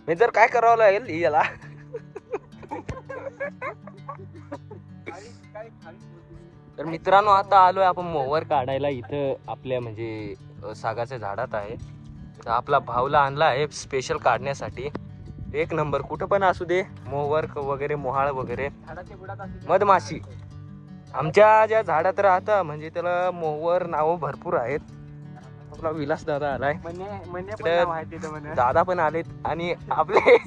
मी जर काय करावं लागेल याला. तर मित्रांनो आता आलोय आपण मोवर काढायला. इथं आपल्या म्हणजे सागाच्या झाडात आहे. तर आपला भाऊला आणला आहे स्पेशल काढण्यासाठी. एक नंबर कुठं पण असू दे, मोवर वगैरे मोहाळ वगैरे मधमाशी. आमच्या ज्या झाडात राहता म्हणजे त्याला मोवर नाव भरपूर आहेत. आपला विलास दादा आलाय, दादा पण आलेत आणि आपले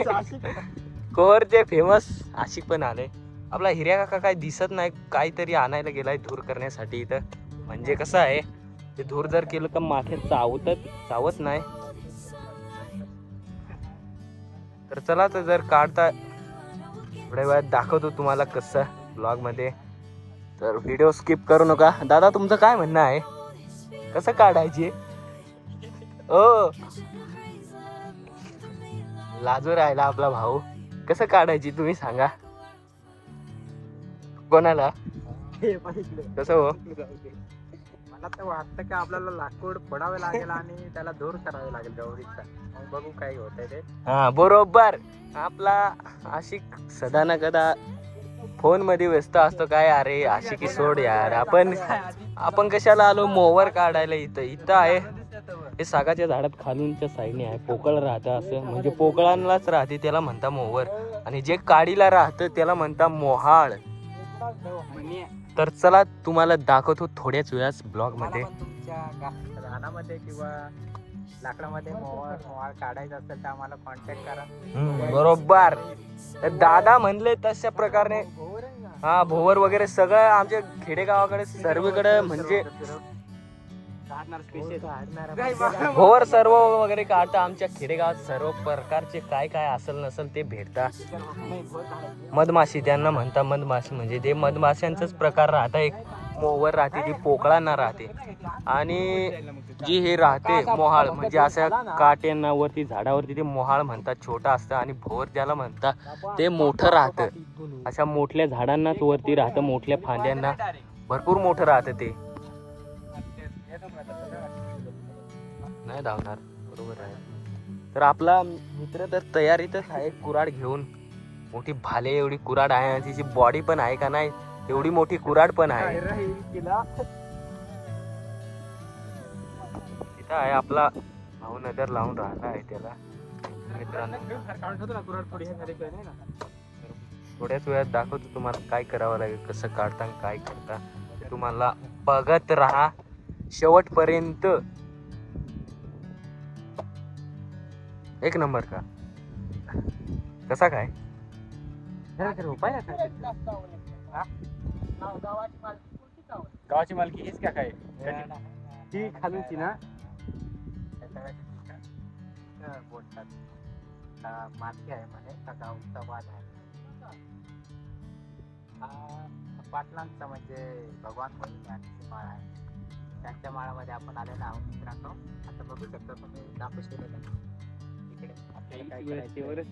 कोरचे फेमस आशिक पण आले. आपला हिऱ्या काका काय दिसत नाही, काहीतरी आणायला गेलाय धूर करण्यासाठी इथं. म्हणजे कसं आहे ते धूर जर केलं तर माथे चावत नाही. तर चला तर जर काढता थोड्या वेळात दाखवतो तुम्हाला कसं ब्लॉग मध्ये. तर व्हिडिओ स्किप करू नका. दादा तुमचं काय म्हणणं आहे, कसं काढायचे? ओ लाजू राहिला आपला भाऊ. कसं काढायची तुम्ही सांगा कोणाला. कसं हो? मला तर वाटतं की आपल्याला लाकूड फोडावे लागेल आणि त्याला दूर करावे लागेल गौरीचा. मग बघू काय होतंय ते. हा बरोबर. आपला आशिक सदा ना कदा फोन मध्ये व्यस्त असतो. काय अरे आशिकी सोड यार. आपण कशाला आलो मोवर काढायला. इथं आहे हे सागाच्या झाडात खालूनच्या साईडने आहे. पोकळ राहतं असं, म्हणजे पोकळांनाच राहते त्याला म्हणता मोवर, आणि जे काडीला राहतं त्याला म्हणता मोहाळ. तर चला तुम्हाला दाखवतो थोड्याच वेळाच ब्लॉग मध्ये. तुमच्या रानामध्ये किंवा लाकडामध्ये मोहाळ काढायचं असेल तर आम्हाला कॉन्टॅक्ट करा. बरोबर. दादा म्हणले तशा प्रकारे हा भोवर वगैरे सगळं आमच्या खेडेगावाकडे सर्वीकडे म्हणजे भोवर सर्व वगैरे काढता. आमच्या खेडेगावात सर्व प्रकारचे काय काय असेल नसेल ते भेटता. मधमाशी त्यांना म्हणता. मधमाशी म्हणजे ते मधमाशांचाच प्रकार राहता. एक मोवर राहते ती पोकळांना राहते, आणि जी हे राहते मोहाळ म्हणजे अशा काट्यांना वरती झाडावरती ते मोहाळ म्हणतात. छोटा असतं. आणि भोवर ज्याला म्हणतात ते मोठं राहतं. अशा मोठल्या झाडांनाच वरती राहतं, मोठल्या फांद्यांना भरपूर मोठं राहतं ते. नाही धावणार. बरोबर आहे. तर आपला मित्र तर तयारीतच आहे कुऱ्हाड घेऊन. मोठी भाले एवढी कुऱ्हाड आहे. तिची बॉडी पण आहे का नाही एवढी मोठी कुऱ्हाड पण आहे. तिथं आहे आपला भाऊ नजर लावून राहिला आहे त्याला. मित्रांनो थोड्याच वेळात दाखवतो तुम्हाला काय करावं लागेल, कसं काढता काय करता. तुम्हाला बघत राहा शेवटपर्यंत. एक नंबर का कसा काय गावाची मालकी हीच काय ती खालूची ना बोलतात. मालकी आहे म्हणे का गावचा वाद आहे. पाटलांचा म्हणजे भगवान यांची माळ आहे. त्यांच्या माळामध्ये आपण आलेलो आहोत मित्रांनो. आता बघू शकता तुम्ही दाखवू शकता इकडे आपल्याला काय करायचं.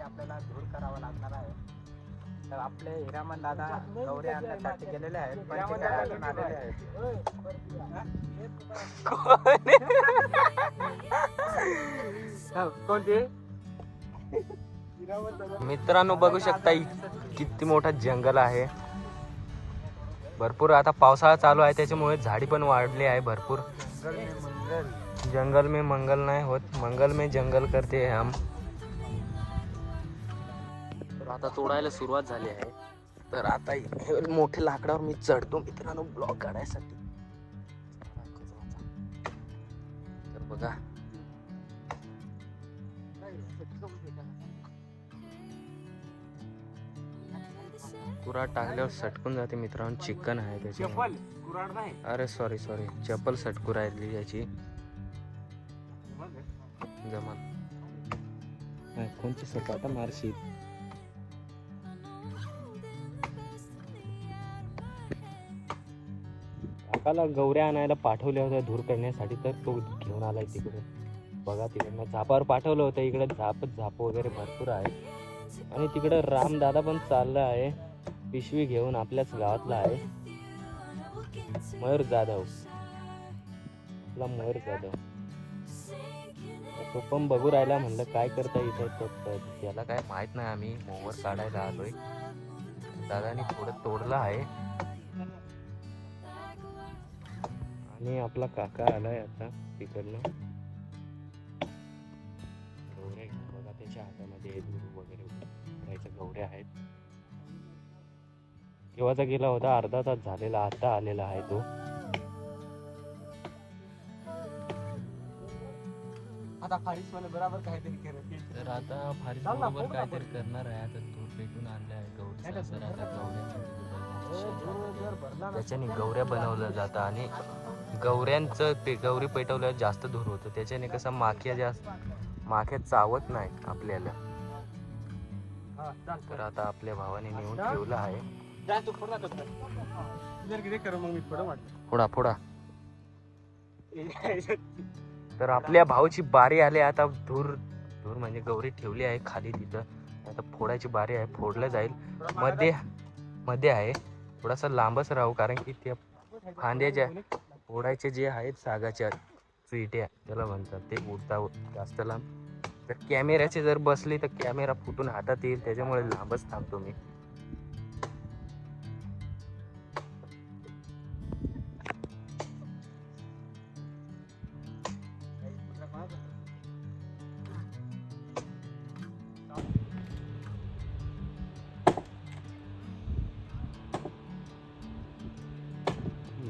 आपल्याला धूर करावा लागणार आहे. तर आपले हिरामन दादा गौरी आणण्यासाठी गेलेले आहेत, पण ते काय अजून आलेले आहेत. कोणते मित्रांनो बघू शकता किती मोठा जंगल आहे. भरपूर आता पावसाळा चालू आहे त्याच्यामुळे झाडी पण वाढली आहे भरपूर. जंगल में मंगल नाही होत, मंगल में जंगल करते हम. तर आता तोडायला सुरुवात झाली आहे. तर आता मोठ्या लाकडावर मी चढतो मित्रांनो ब्लॉग काढायसाठी. तर बघा कुऱ्हाड टाकल्यावर सटकून जाते मित्रांनो. चिकन आहे त्याची. अरे सॉरी चप्पल सटकू राहिली याची. जमान कोणची सपाटा मारशी. काकाला गौऱ्या आणायला पाठवल्या होत्या धूर करण्यासाठी, तर तो घेऊन आलाय तिकडे. बघा तिकडनं झापावर पाठवलं होतं. इकडे झाप वगैरे भरपूर आहे. आणि तिकडं रामदादा पण चालला आहे पिशवी घेऊन. आपल्याच गावातला आहे. मयूर जाधव, आपला मयूर जाधव. तो पण बघू राहिला, म्हणलं काय करता इथं. तर त्याला काय माहित नाही, आम्ही मोवर काढायला आलोय. दादानी थोडं तोडलं आहे आणि आपला काका आलाय आता तिकडनं. गौऱ्या घेऊन बघा, त्याच्या हातामध्ये दूर वगैरे करायच्या गौऱ्या आहेत. केव्हाचा गेला होता, अर्धा तास झालेला, आता आलेला आहे तो. आता फारीस मला बरोबर काहीतरी करत. तर आता फारीस बरोबर काहीतरी करणार आहे. आता दूर पेटून आणले आहे गौरीचा सर. आता त्याच्याने गौऱ्या बनवल्या जातात आणि गौऱ्यांचं गौरी पेटवल्यावर जास्त धूर होतं. त्याच्याने कसं माख्या चावत नाही आपल्याला. तर आता आपल्या भावाने नेऊन ठेवलं आहे. फोडा फोडा. तर आपल्या भाऊची बारी आली. आता धूर म्हणजे गौरी ठेवली आहे खाली तिथं. आता फोडायची बारी आहे. फोडलं जाईल. मध्ये आहे, थोडासा लांबच राहू, कारण की त्या फांद्याच्या फोडायचे जे आहेत सागाच्या चुईट्या त्याला म्हणतात, ते उडता जास्त लांब. तर कॅमेऱ्याचे जर बसली तर कॅमेरा फुटून हातात येईल, त्याच्यामुळे लांबच थांबतो मी.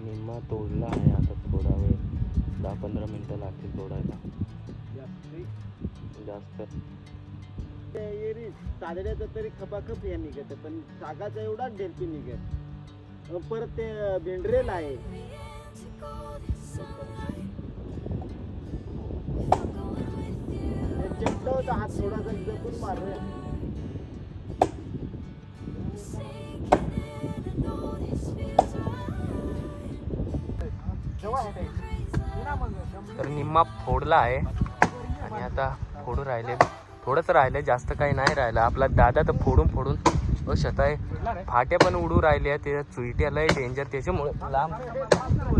निम्मा तोडला आहे. आता थोडा वेळ, 10-15 मिनिटं लागतील तोडायला. जास्त साधड्याचा तरी खपाखप या निघत, पण सागाचा एवढा डेरपी निघत. परत ते भेंडरेल आहे. चिमटा हात थोडासा जपून मारले. तर निम्मा फोडला आहे आणि आता फोडू राहिले, थोडंच राहिले, जास्त काही नाही राहिलं. आपला दादा तर फोडून शताय फाट्या पण उडू राहिल्या. ते चुईट्याला डेंजर, त्याच्यामुळे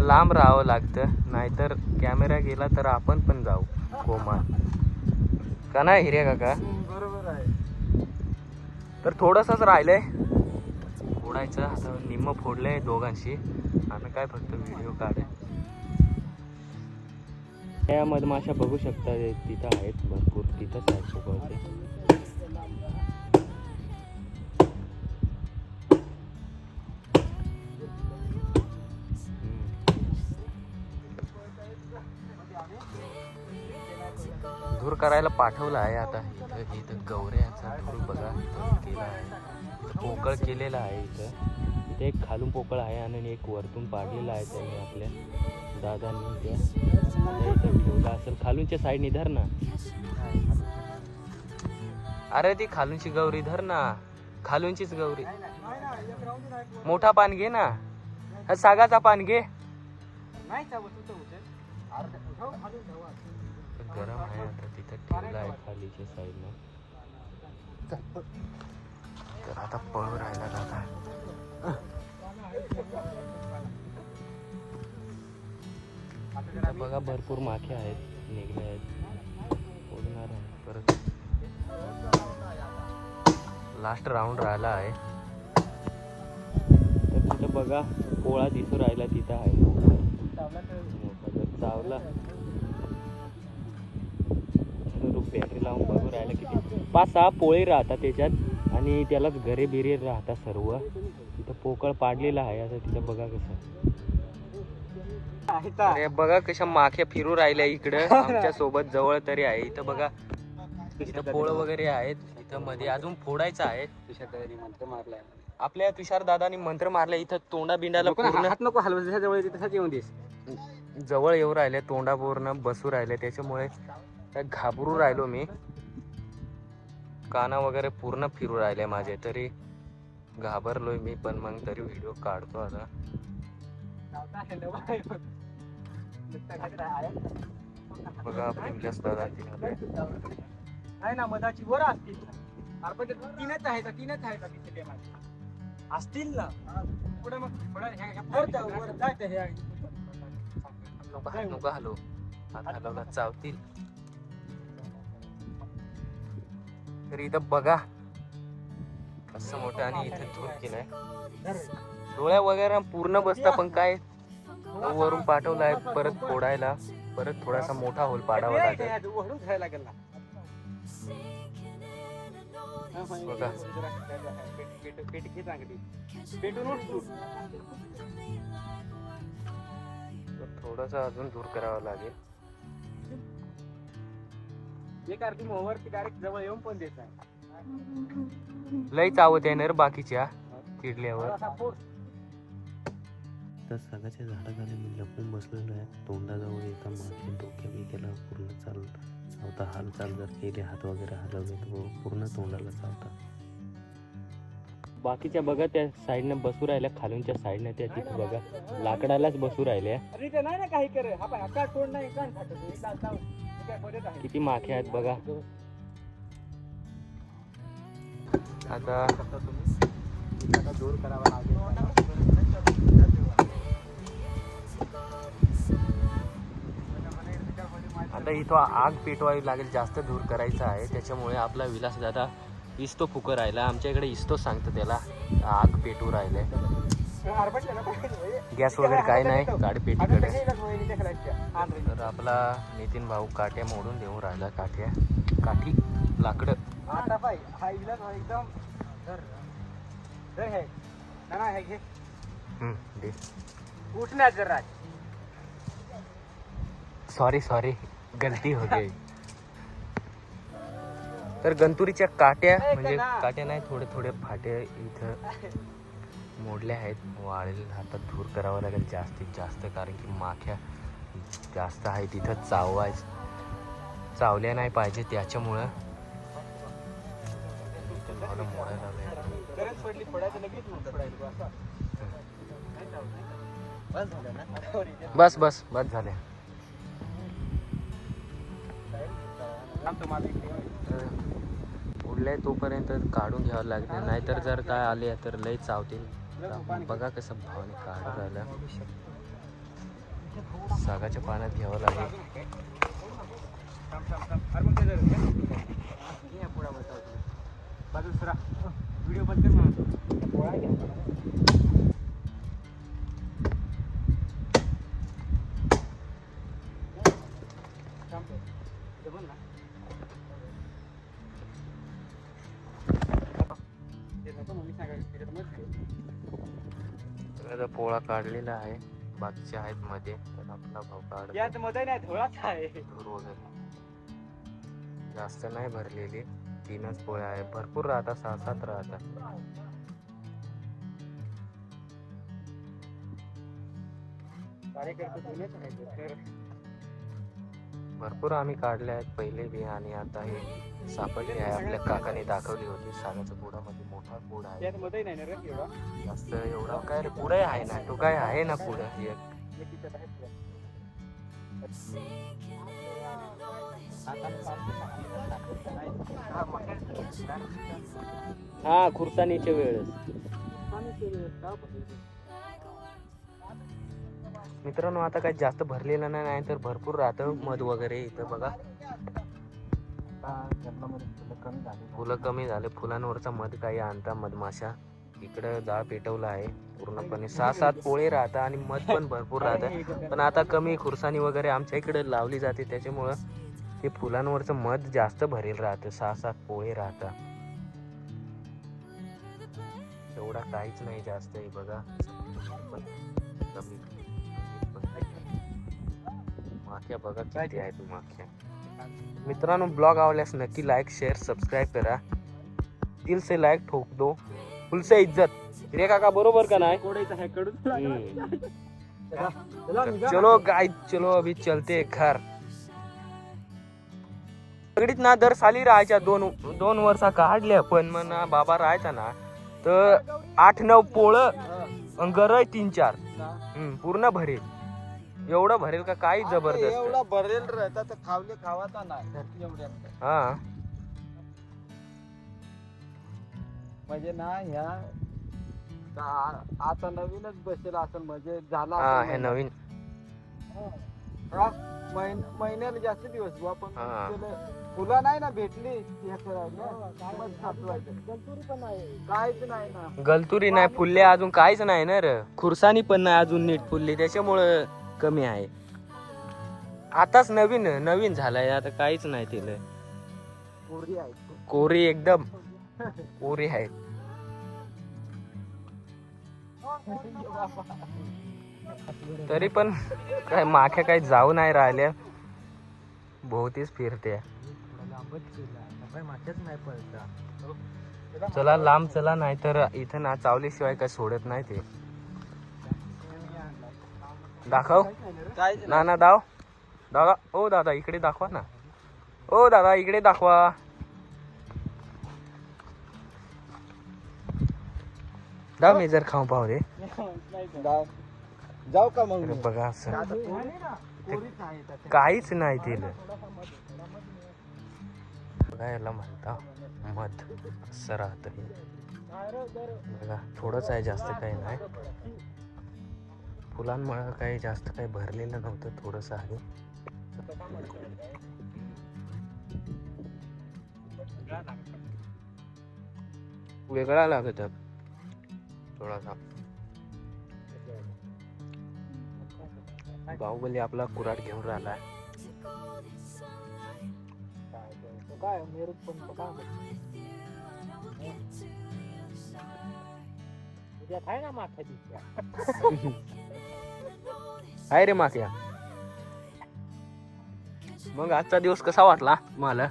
लांब राहावं लागतं, नाहीतर कॅमेरा गेला तर आपण पण जाऊ कोमा का नाही हिरे काका. बरोबर आहे. तर थोडंसंच राहिलंय फोडायचं. आता निम्म फोडलंय दोघांशी. आम्ही काय फक्त व्हिडिओ काढे. त्या मधमाशा बघू शकता, तिथं आहेत भरपूर, तिथंच आहेत सोबत. धूर करायला पाठवलं आहे. आता इथं गौऱ्याचा धूर बघा केला आहे. इथं पोकळ केलेला आहे. इथे एक खालून पोकळ आहे आणि एक वरतून पाडलेला आहे त्याने आपल्या दादांनी. त्या इथं ठेवला असेल. खालूनच्या साईडनी धर ना. अरे ती खालूनची गौरी धर ना, खालूनचीच गौरी. मोठा पान घे ना, सागाचा पान घे. गरम आहे. आता तिथं ठेवला आहे खालीच्या साईडनं. तर आता पळू राहिला दादा. बघा भरपूर माखे आहेत, निघले आहेत. फोडणार आहे परत. लास्ट राऊंड राहिला आहे. तर तिथं बघा पोळा दिसू राहिला, तिथं आहे चावला. बॅटरी लावून बघू राहिला किती 5-6 पोळे राहतात त्याच्यात आणि त्यालाच घरे बिरे राहतात सर्व. तिथं पोकळ पाडलेला आहे. आता तिथं बघा कसं, अरे बघा कशा माख्या फिरू राहिल्या इकडं आमच्या सोबत. जवळ तरी आहे इथं बघा, इथं पोळ वगैरे आहेत. इथं मध्ये अजून फोडायचं आहे. तुषार दादानी मंत्र मारलाय, आपल्या तुषार दादानी मंत्र मारलाय. इथं तोंडा बिंडाला पूर्ण हात नको हलवायचं, जवळ येऊन देस. जवळ येऊ राहिले, तोंडा पूर्ण बसू राहिले, त्याच्यामुळे घाबरू राहिलो मी. काना वगैरे पूर्ण फिरू राहिले माझे, तरी घाबरलोय मी पण. मग तरी व्हिडिओ काढतो आता. बघा प्रेमदास दादा आहे ना, मधाची वर असतील. तीनच आहेत असतील ना. नको हलू, हात हलवला चावतील. तर इथं बघा कसं मोठं आणि इथे धूर केलाय. डोळ्या वगैरे पूर्ण बसता, पण काय वरून पाठवलाय परत फोडायला. परत थोडासा मोठा होल पाडावा लागेल. बघा थोडस अजून दूर करावं लागेल. लय चावत येणार बाकीच्या किडल्यावर. तर सागाच्या झाडाखाली मी लपून बसलेलो आहे. तोंडाजवळ येता मागे डोक्या बिक्याला पूर्ण चावता. हालचाल जर केली, हात वगैरे हलवले तर पूर्ण तोंडाला चावता. बाकीच्या बघा त्या साईडनं बसू राहिल्या, खालूनच्या साईडनं त्या तिथे बघा लाकडालाच बसू राहिल्या. किती माखे आहेत बघा. आता दूर करावा लागेल. आता इथं आग पेटवावी लागेल, जास्त दूर करायचं आहे. त्याच्यामुळे आपला विलास दादा इस्तो फुकं राहिला. आमच्या इकडे इस्तो सांगतं त्याला, आग पेटू राहिले. गॅस वगैरे काय नाही गाडी पेटीकडे. तर आपला नितीन भाऊ काठ्या मोडून देऊन राहिला. काठी लाकडं. सॉरी गलती हो गई. तर गंतुरीच्या काट्या म्हणजे काट्या नाही, थोडे फाटे इथं मोडल्या आहेत. वाळेल हातात धूर करावं लागेल जास्तीत जास्त, कारण की माख्या जास्त आहे तिथं. चावल्या नाही पाहिजे, त्याच्यामुळं मोडायला बस झाले. उडले तोपर्यंत काढून घ्यावं लागेल, नाहीतर जर काय आले तर लय चावतील. बघा कसं भावाने काढून राहिलं. सागाच्या पाण्यात घ्यावं लागेल. व्हिडिओ बंद कर. पोळा काढलेला आहे, बाकीचे आहेत मध्ये. तर आपला भाऊ काढ यात मध्ये नाही, थोडाच आहे. धूर वगैरे जास्त नाही भरलेली, 3च पोळ्या आहे. भरपूर राहतात, 6-7 राहतात. भरपूर आम्ही काढले आहेत पहिले बी, आणि आता हे सापडले आहे. आपल्या काकाने दाखवली होती. सागाच्या बुडामध्ये मोठा बुड आहे. जास्त एवढा काय रे, पुढे आहे ना, तो काय आहे ना पुढे एक. हा खुरसानीच्या वेळेस. मित्रांनो आता काही जास्त भरलेलं नाही, तर भरपूर राहतं मध वगैरे. इथं बघा फुलं कमी झाले. फुलांवरचा मध काही आणता मधमाशा. इकडं जाळ पेटवला आहे पूर्णपणे. 6-7 पोळे राहतात आणि मध पण भरपूर राहतं. पण आता कमी खुरसानी वगैरे आमच्या इकडे लावली जाते, त्याच्यामुळं ते फुलांवरचं मध जास्त भरेल राहतं. 6-7 पोळे राहतात. एवढा काहीच नाही जास्त आहे बघा. माख्या बघा किती आहेत माख्या. मित्रांनो ब्लॉग आवडल्यास नक्की लाईक शेअर सबस्क्राईब करा. दिल से लाईक ठोक दो, फुल से इज्जत. रे काका बरोबर का नाही? चलो गाइस, चलो अभी चलते घर. सगळीत ना दर साली राहायच्या 2 वर्षा काढल्या, पण म्हणा बाबा राहायचा ना तर 8-9 पोळं गरय 3-4 पूर्ण भरेल. एवढं भरेल का काही जबरदस्त. एवढा भरेल राहता तर खावले खावाचा नाही. हा म्हणजे ना ह्या आता नवीनच बसेल असेल म्हणजे झाला हा असेल हे महिना. नवीन हा, महिन्याला जास्त दिवस बुवा, पण हा. फुलं नाही ना भेटली हे करायला, मग साचवायचं. गंतुरी पण नाही, काहीच नाही ना. गलतुरी नाही फुलले अजून काहीच नाही ना रे, खुरसानी पण नाही अजून नीट फुलली, त्याच्यामुळं कमी आहे. आताच नवीन नवीन झालाय, आता काहीच नाही तिला. कोरी आहे. कोरी एकदम कोरी आहे. तरी पण काय माख्या काही जाऊ नाही राहिल्या, भोवतीच फिरते. चला लांब चला, नाही तर इथं ना चावल्याशिवाय काय सोडत नाही ते. दाखव ना ना दाव दादा, ओ दादा इकडे दाखवा ना, ओ दादा इकडे दाखवा. दाव मी जर खाऊ पाहू दे. जाऊ का मग अरे मी? बघा असं कोरीच आहे त्याच्यात. काहीच नाही तिला. बघा याला म्हणता मध, असं राहत हे. बघा थोडंच आहे, जास्त काही नाही. फुलांमुळे काही जास्त काही भरलेलं नव्हतं, थोडस आहे. वेगळा लागत थोडासा. बाहुबली आपला कुऱ्हाड घेऊन राहिलाय. काय मेरूत पण काय आहे ना माथ्या आहे रे माक्या. मग आजचा दिवस कसा वाटला मला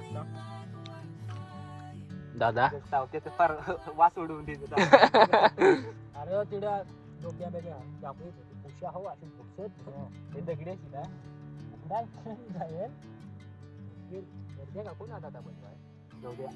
दादा? सावत्याचं फार वास उडवून देत होता. अरे तिला डोक्या बेग्या आपली पुशा हो अशी पुसत हे दगड्याची ना जाईल का कोण आता बनवाय जाऊ द्या.